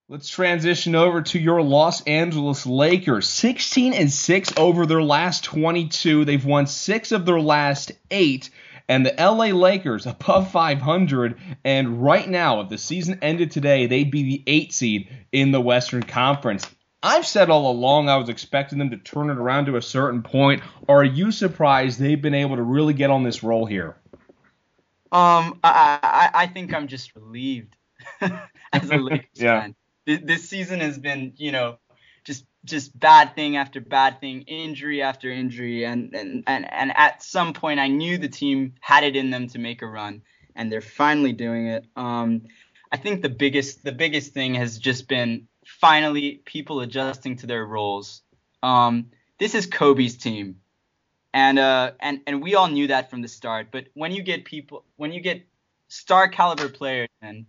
Let's transition over to your Los Angeles Lakers. 16-6 over their last 22. They've won 6 of their last 8. And the LA Lakers above 500. And right now, if the season ended today, they'd be the 8th seed in the Western Conference. I've said all along I was expecting them to turn it around to a certain point. Are you surprised they've been able to really get on this roll here? I think I'm just relieved as a Lakers Yeah. fan. This season has been, just bad thing after bad thing, injury after injury, and at some point I knew the team had it in them to make a run, and they're finally doing it. I think the biggest thing has just been finally people adjusting to their roles. This is Kobe's team. And we all knew that from the start. But when you get star caliber players and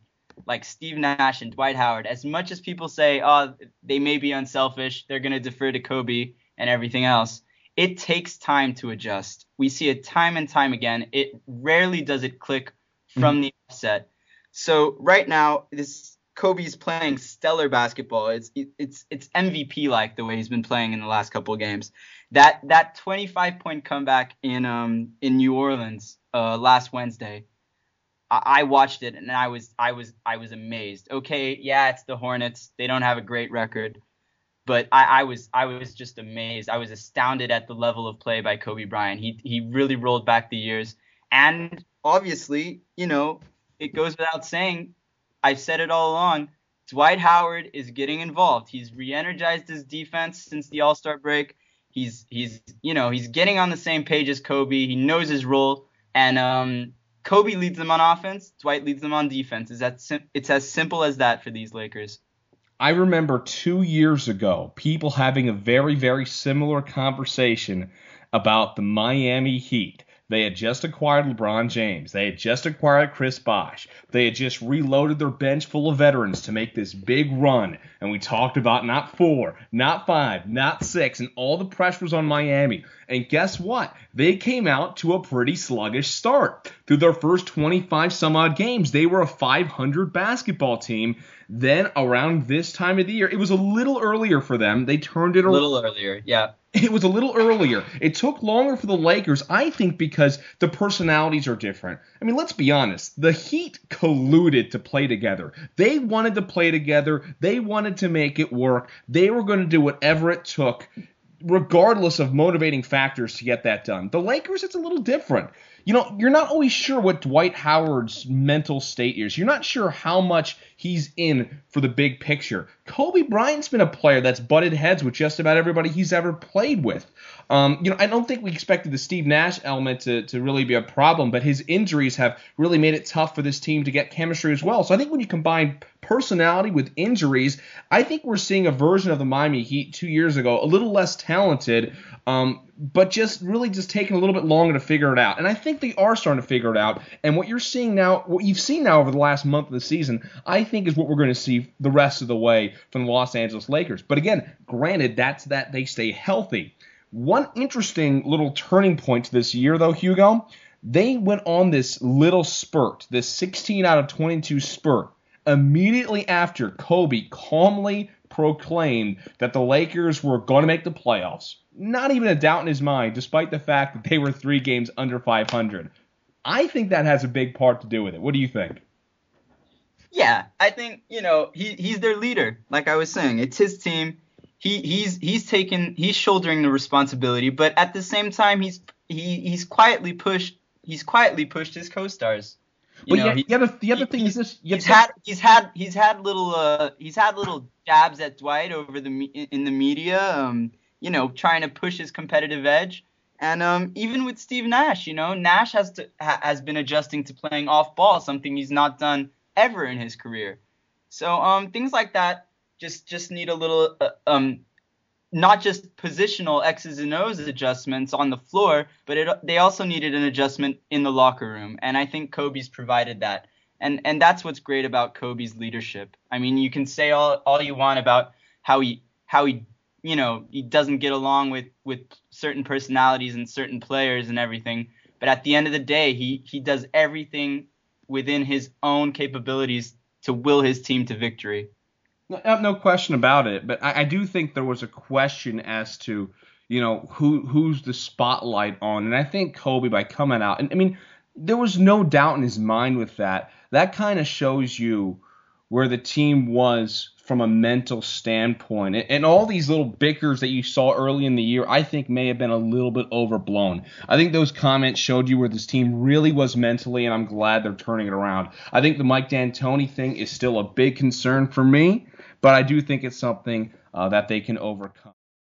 like Steve Nash and Dwight Howard, as much as people say, oh, they may be unselfish, they're going to defer to Kobe and everything else, it takes time to adjust. We see it time and time again. It rarely does it click from the offset. So right now, Kobe's playing stellar basketball. It's MVP like the way he's been playing in the last couple of games. That 25-point comeback in New Orleans last Wednesday, I watched it and I was amazed. Okay, yeah, it's the Hornets. They don't have a great record, but I was just amazed. I was astounded at the level of play by Kobe Bryant. He really rolled back the years, and obviously, it goes without saying, I've said it all along, Dwight Howard is getting involved. He's re-energized his defense since the All-Star break. He's getting on the same page as Kobe. He knows his role, and Kobe leads them on offense. Dwight leads them on defense. It's as simple as that for these Lakers. I remember 2 years ago people having a very, very similar conversation about the Miami Heat. They had just acquired LeBron James. They had just acquired Chris Bosh. They had just reloaded their bench full of veterans to make this big run. And we talked about not 4, not 5, not 6, and all the pressure was on Miami. And guess what? They came out to a pretty sluggish start. Through their first 25 some odd games, they were a 500 basketball team. Then around this time of the year, it was a little earlier for them. They turned it around. A little earlier, yeah. It was a little earlier. It took longer for the Lakers, I think, because the personalities are different. I mean, let's be honest. The Heat colluded to play together. They wanted to play together. They wanted to make it work. They were going to do whatever it took, regardless of motivating factors, to get that done. The Lakers, it's a little different. You're not always sure what Dwight Howard's mental state is. You're not sure how much he's in for the big picture. Kobe Bryant's been a player that's butted heads with just about everybody he's ever played with. I don't think we expected the Steve Nash element to really be a problem, but his injuries have really made it tough for this team to get chemistry as well. So I think when you combine personality with injuries, I think we're seeing a version of the Miami Heat 2 years ago, a little less talented, but just taking a little bit longer to figure it out. And I think they are starting to figure it out. And what you've seen now over the last month of the season, I think is what we're going to see the rest of the way from the Los Angeles Lakers. But again, granted, that's that they stay healthy. One interesting little turning point this year, though, Hugo, they went on this little spurt, this 16 out of 22 spurt, immediately after Kobe calmly proclaimed that the Lakers were going to make the playoffs. Not even a doubt in his mind, despite the fact that they were 3 games under 500. I think that has a big part to do with it. What do you think? Yeah, I think, he's their leader. Like I was saying, it's his team. He's shouldering the responsibility, but at the same time, he's quietly pushed his co-stars. The other thing is this: he's had little jabs at Dwight in the media, trying to push his competitive edge, and even with Steve Nash, Nash has been adjusting to playing off ball, something he's not done ever in his career. So things like that just need a little not just positional X's and O's adjustments on the floor, but they also needed an adjustment in the locker room. And I think Kobe's provided that. And that's what's great about Kobe's leadership. I mean, you can say all you want about how he he doesn't get along with certain personalities and certain players and everything. But at the end of the day, he does everything within his own capabilities to will his team to victory. No question about it, but I do think there was a question as to, who's the spotlight on, and I think Kobe by coming out, and I mean, there was no doubt in his mind with that. That kind of shows you where the team was from a mental standpoint, and all these little bickers that you saw early in the year, I think may have been a little bit overblown. I think those comments showed you where this team really was mentally, and I'm glad they're turning it around. I think the Mike D'Antoni thing is still a big concern for me, but I do think it's something that they can overcome.